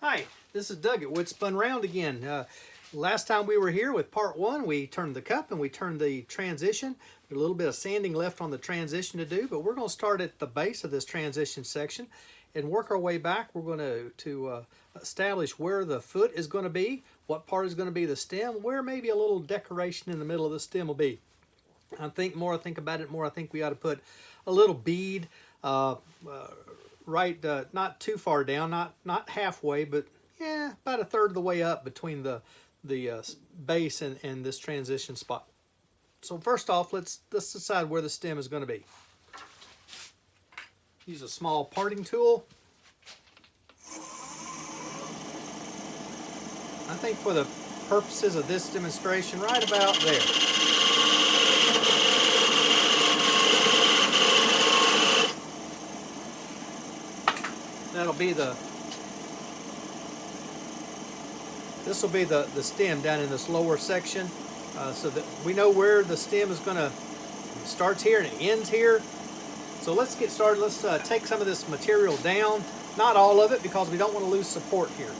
Hi, this is Doug at Wood Spun Round again. Last time we were here with part one, we turned the cup and we turned the transition. There's a little bit of sanding left on the transition to do, but we're going to start at the base of this transition section and work our way back. We're going to establish where the foot is going to be, what part is going to be the stem, where maybe a little decoration in the middle of the stem will be. I think about it more, I think we ought to put a little bead right, not too far down, not halfway, but yeah, about a third of the way up between the base and this transition spot. So first off, let's decide where the stem is going to be. Use a small parting tool. I think for the purposes of this demonstration, right about there. This will be the stem down in this lower section, so that we know where the stem is going to starts here and it ends here. So let's get started. Let's take some of this material down, not all of it because we don't want to lose support here.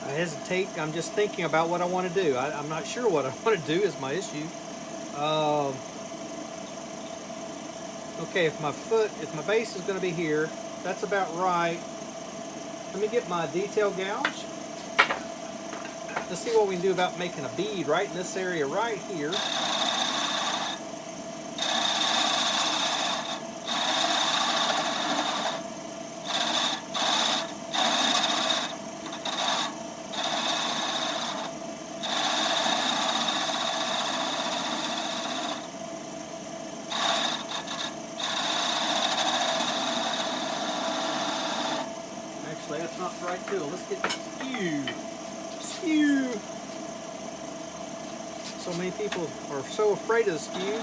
I hesitate. I'm just thinking about what I want to do. I'm not sure what I want to do is my issue. Okay, if my base is going to be here, that's about right. Let me get my detail gouge. Let's see what we can do about making a bead right in this area right here. That's not the right tool. Let's get skew. So many people are so afraid of the skew.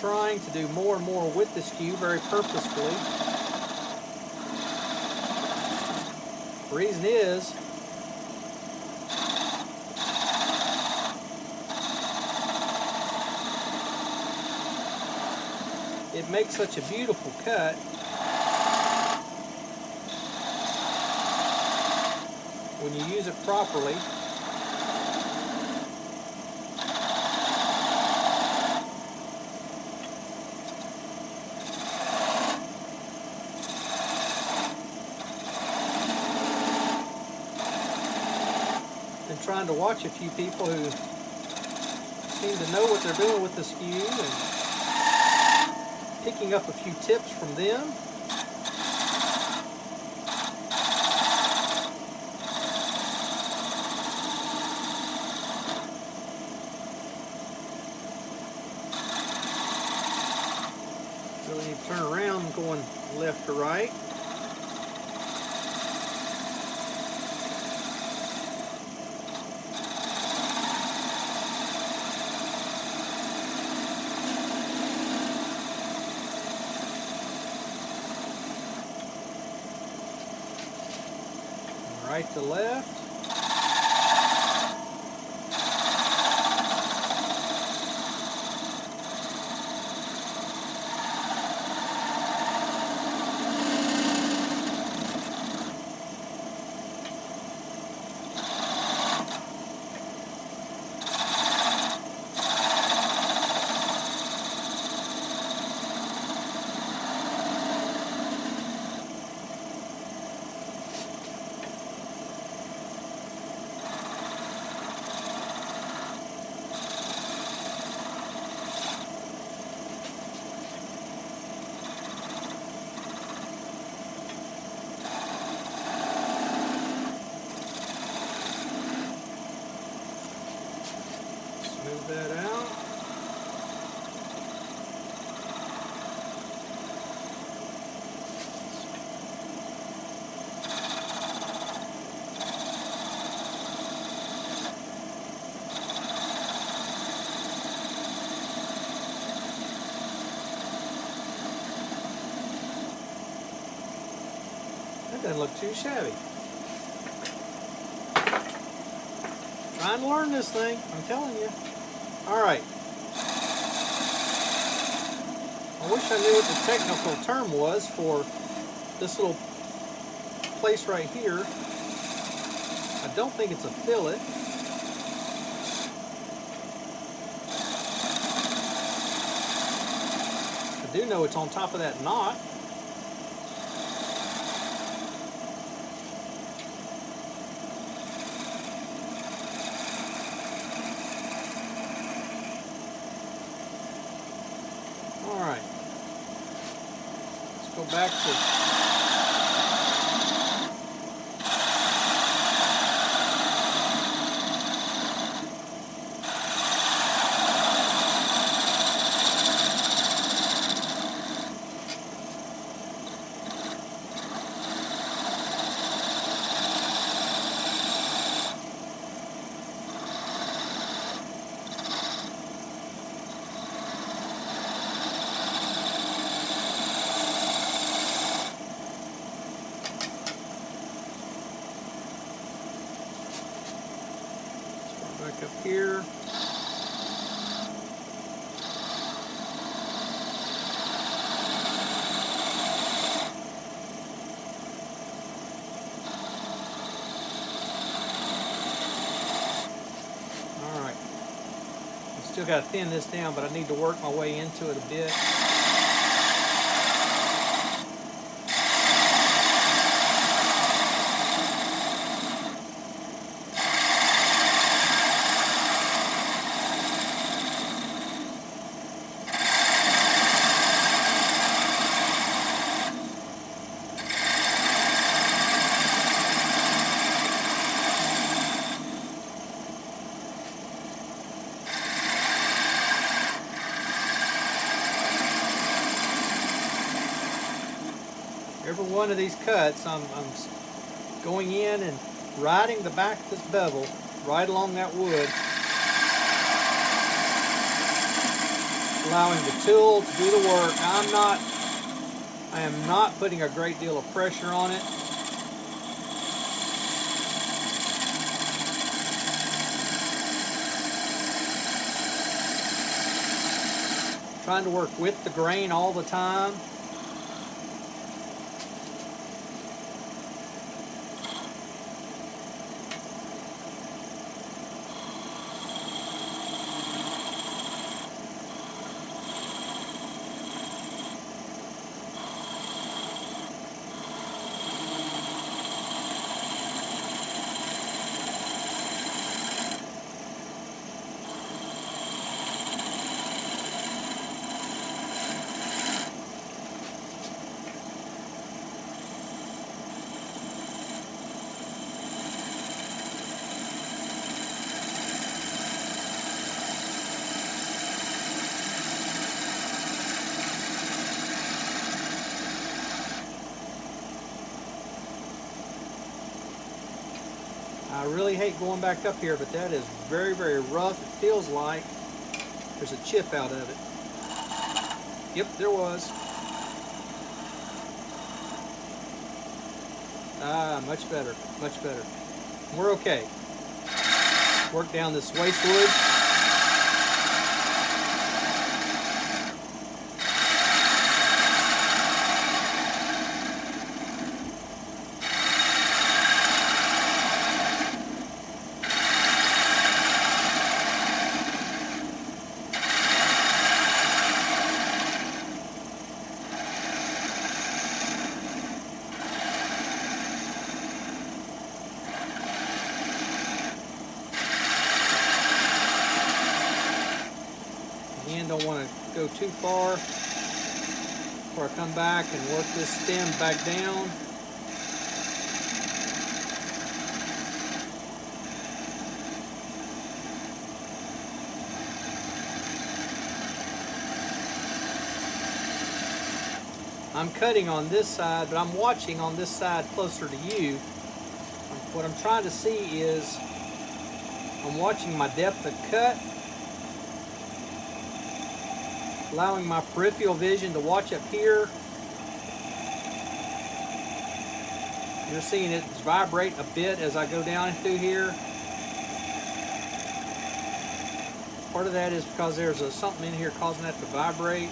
trying to do more and more with the skew very purposefully. The reason is it makes such a beautiful cut when you use it properly. Been trying to watch a few people who seem to know what they're doing with the skew and picking up a few tips from them. Really need to turn around going left to right. Right to left. Smooth that out. That doesn't look too shabby. Trying to learn this thing, I'm telling you. All right. I wish I knew what the technical term was for this little place right here. I don't think it's a fillet. I do know it's on top of that knot. All right, let's go back to back up here. All right. I still got to thin this down, but I need to work my way into it a bit. Every one of these cuts, I'm going in and riding the back of this bevel right along that wood. allowing the tool to do the work. I am not putting a great deal of pressure on it. Trying to work with the grain all the time. I really hate going back up here, but that is very, very rough. It feels like there's a chip out of it. Yep, there was. Ah, much better, much better. We're okay. Work down this waste wood. Again, don't want to go too far before I come back and work this stem back down. I'm cutting on this side, but I'm watching on this side closer to you. What I'm trying to see is I'm watching my depth of cut, allowing my peripheral vision to watch up here. You're seeing it vibrate a bit as I go down through here. Part of that is because there's something in here causing that to vibrate.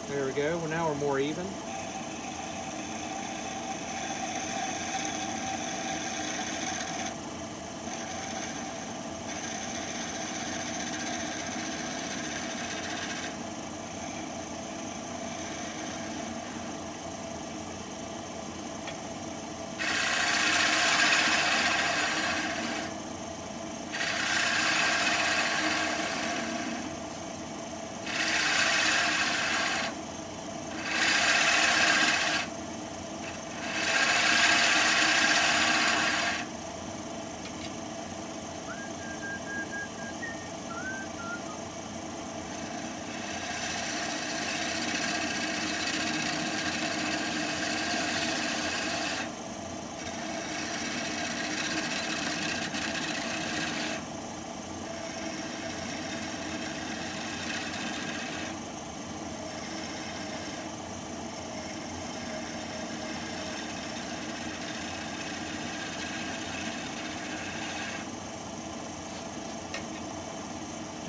There we go. Well, now we're more even.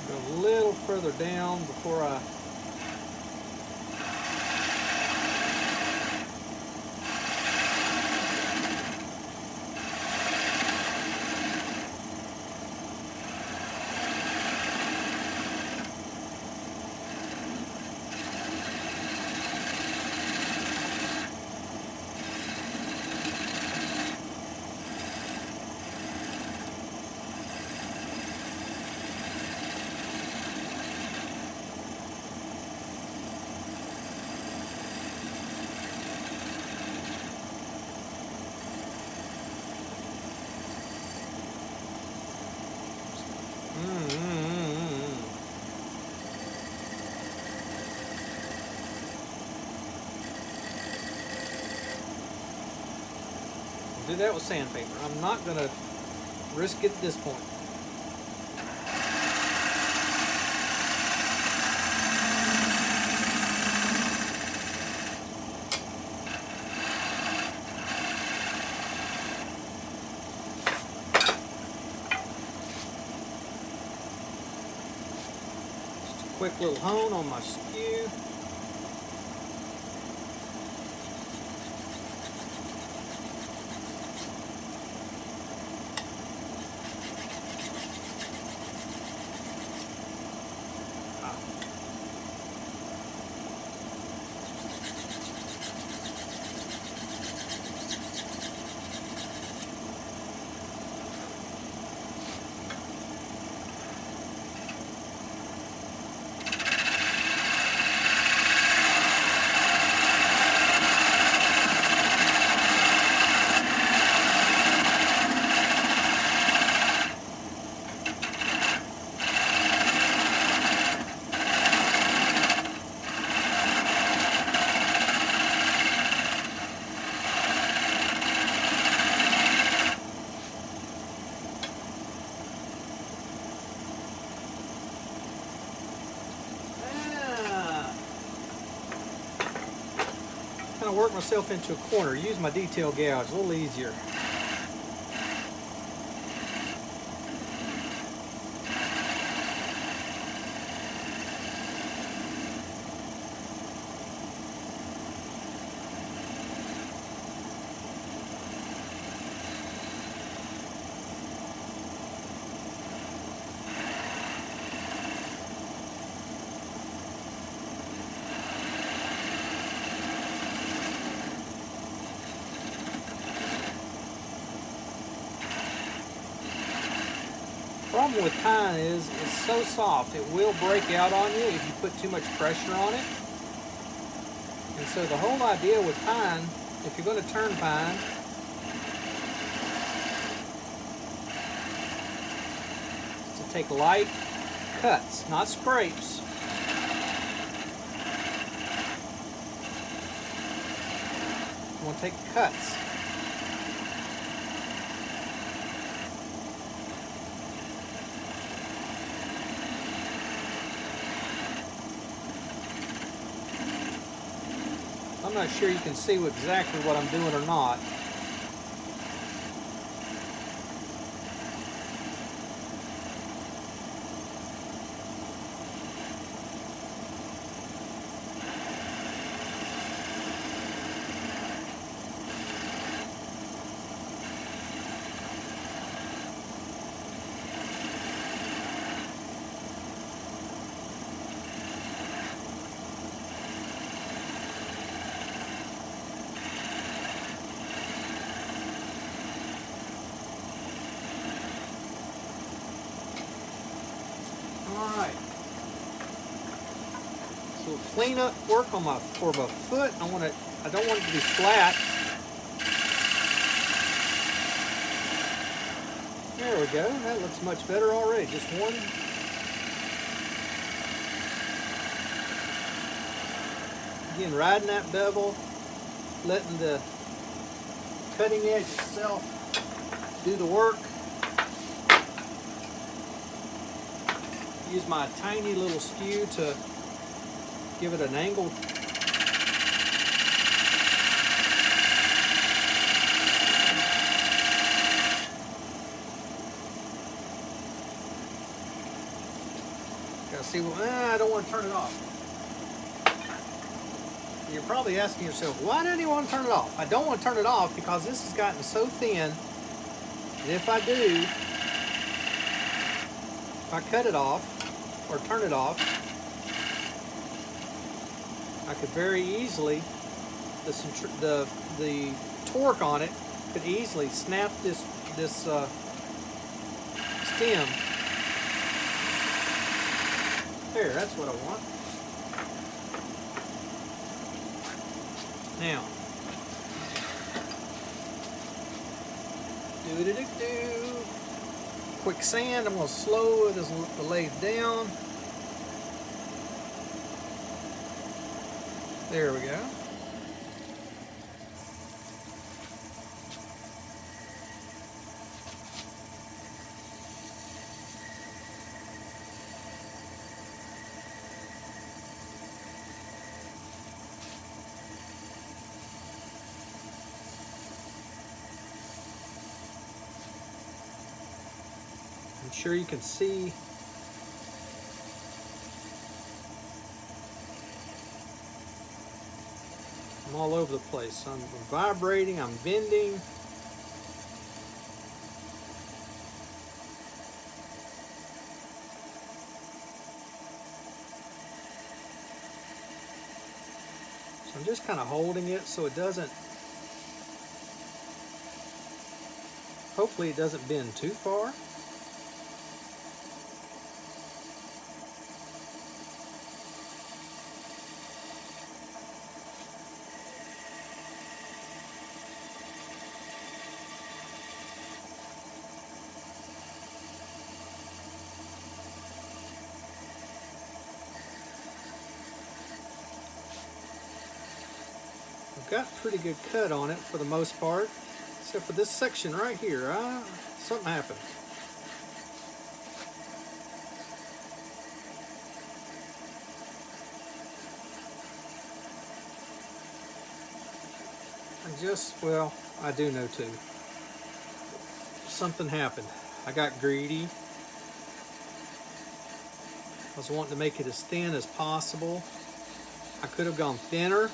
Go a little further down before I do that with sandpaper. I'm not going to risk it at this point. quick little hone on my skew. Kind of work myself into a corner. Use my detail gouge a little easier. Problem with pine is it's so soft it will break out on you if you put too much pressure on it. And so the whole idea with pine, if you're going to turn pine, is to take light cuts, not scrapes. You want to take cuts. I'm not sure you can see exactly what I'm doing or not. Alright, so clean up work on my foot. I don't want it to be flat. There we go. That looks much better already. Just one. Again, riding that bevel, letting the cutting edge itself do the work. Use my tiny little skew to give it an angle. Gotta see, I don't want to turn it off. You're probably asking yourself, why don't you want to turn it off? I don't want to turn it off because this has gotten so thin that if I do, if I cut it off or turn it off, I could very easily, the torque on it could easily snap this stem. There, that's what I want. Now, do. Quick sand. I'm going to slow this lathe down. There we go. I'm sure you can see I'm all over the place. I'm vibrating, I'm bending. So I'm just kind of holding it so it doesn't, hopefully it doesn't bend too far. I've got a pretty good cut on it for the most part, except for this section right here. Something happened. Well, I do know too. Something happened. I got greedy. I was wanting to make it as thin as possible. I could have gone thinner,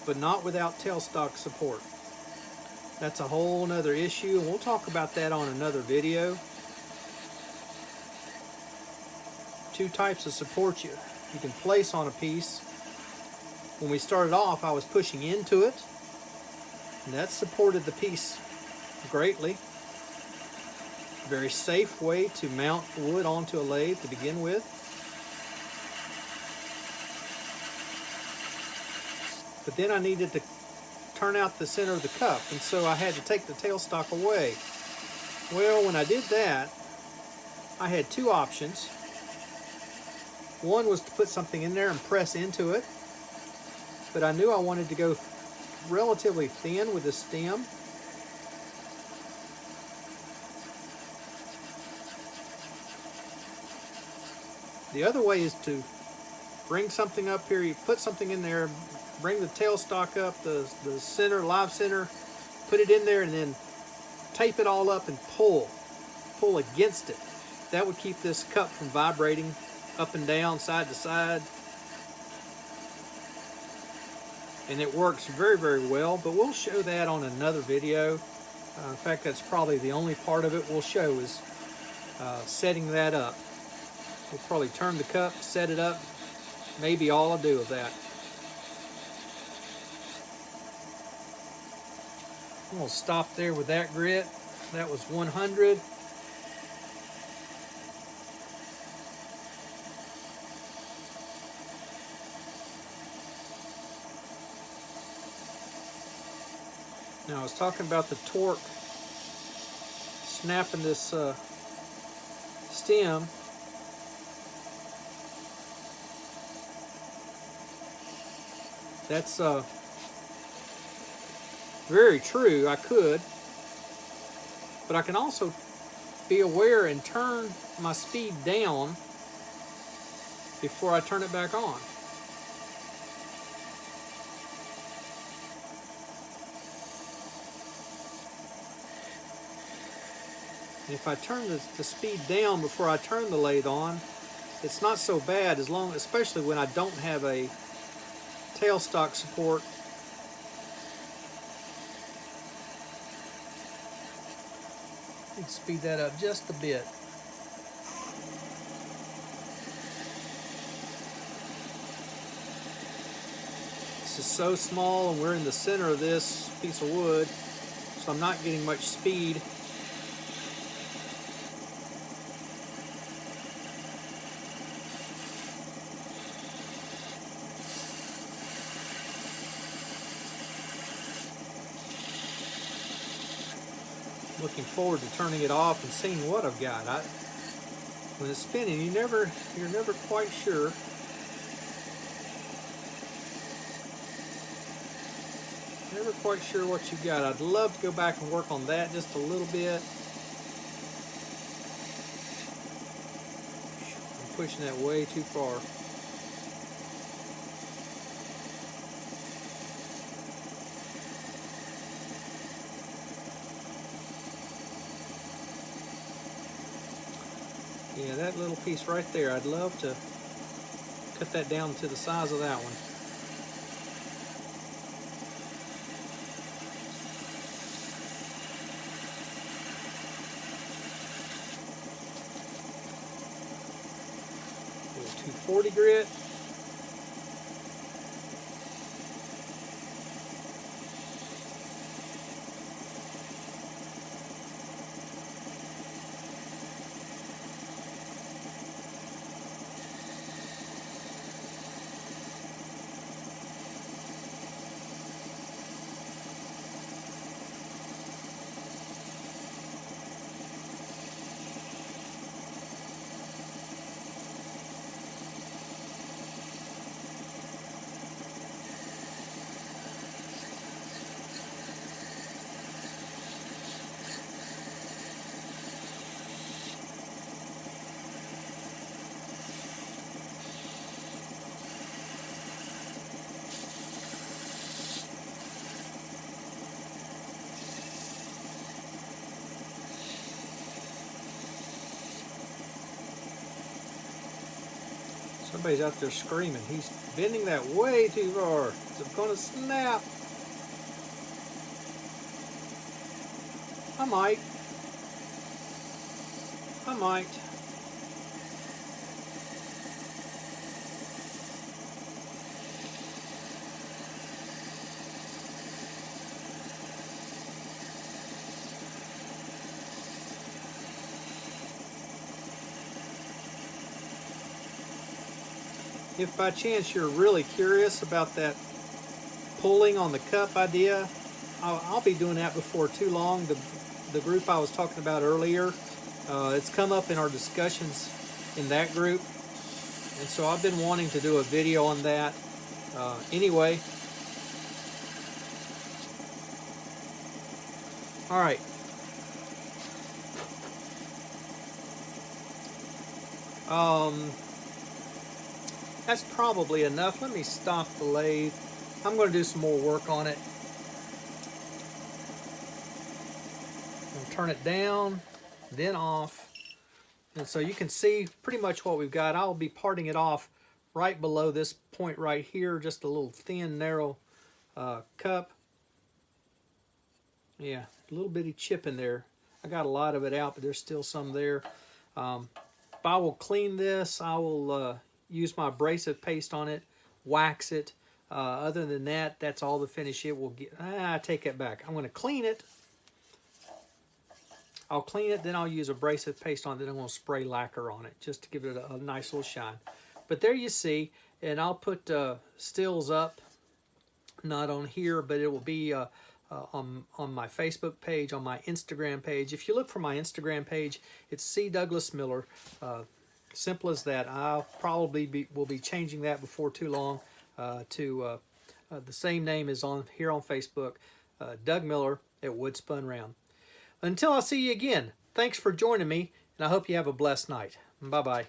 but not without tailstock support. That's a whole nother issue, and we'll talk about that on another video. Two types of support you can place on a piece. When we started off, I was pushing into it, and that supported the piece greatly. Very safe way to mount wood onto a lathe to begin with. But then I needed to turn out the center of the cup, and so I had to take the tailstock away. Well, when I did that, I had two options. One was to put something in there and press into it, but I knew I wanted to go relatively thin with the stem. The other way is to bring something up here, you put something in there, bring the tailstock up, the center, live center, put it in there, and then tape it all up and pull against it. That would keep this cup from vibrating up and down, side to side. And it works very, very well, but we'll show that on another video. In fact, that's probably the only part of it we'll show is setting that up. We'll probably turn the cup, set it up, maybe all I'll do of that. I'm going to stop there with that grit. That was 100. Now I was talking about the torque snapping this stem. That's very true. I could, but I can also be aware and turn my speed down before I turn it back on. And if I turn the speed down before I turn the lathe on, it's not so bad, especially when I don't have a tailstock support. Let's speed that up just a bit. This is so small, and we're in the center of this piece of wood, so I'm not getting much speed. Looking forward to turning it off and seeing what I've got. When it's spinning, you're never quite sure. Never quite sure what you've got. I'd love to go back and work on that just a little bit. I'm pushing that way too far. Yeah, that little piece right there, I'd love to cut that down to the size of that one. 240 grit. Somebody's out there screaming. He's bending that way too far. It's going to snap. I might. I might. If by chance you're really curious about that pulling on the cup idea, I'll be doing that before too long. The group I was talking about earlier, it's come up in our discussions in that group, and so I've been wanting to do a video on that. Anyway, all right. That's probably enough. Let me stop the lathe. I'm going to do some more work on it. I'm turn it down, then off. And so you can see pretty much what we've got. I'll be parting it off right below this point right here, just a little thin, narrow cup. Yeah, a little bitty chip in there. I got a lot of it out, but there's still some there. If I will clean this, I will use my abrasive paste on it, wax it. Other than that, that's all the finish it will get. I take that back. I'm going to clean it. I'll clean it, then I'll use abrasive paste on it, then I'm going to spray lacquer on it just to give it a nice little shine. But there you see, and I'll put stills up, not on here, but it will be on my Facebook page, on my Instagram page. If you look for my Instagram page, it's C. Douglas Miller. Simple as that. I'll probably will be changing that before too long to the same name as on here on Facebook, Doug Miller at Wood Spun Round. Until I see you again, thanks for joining me, and I hope you have a blessed night. Bye-bye.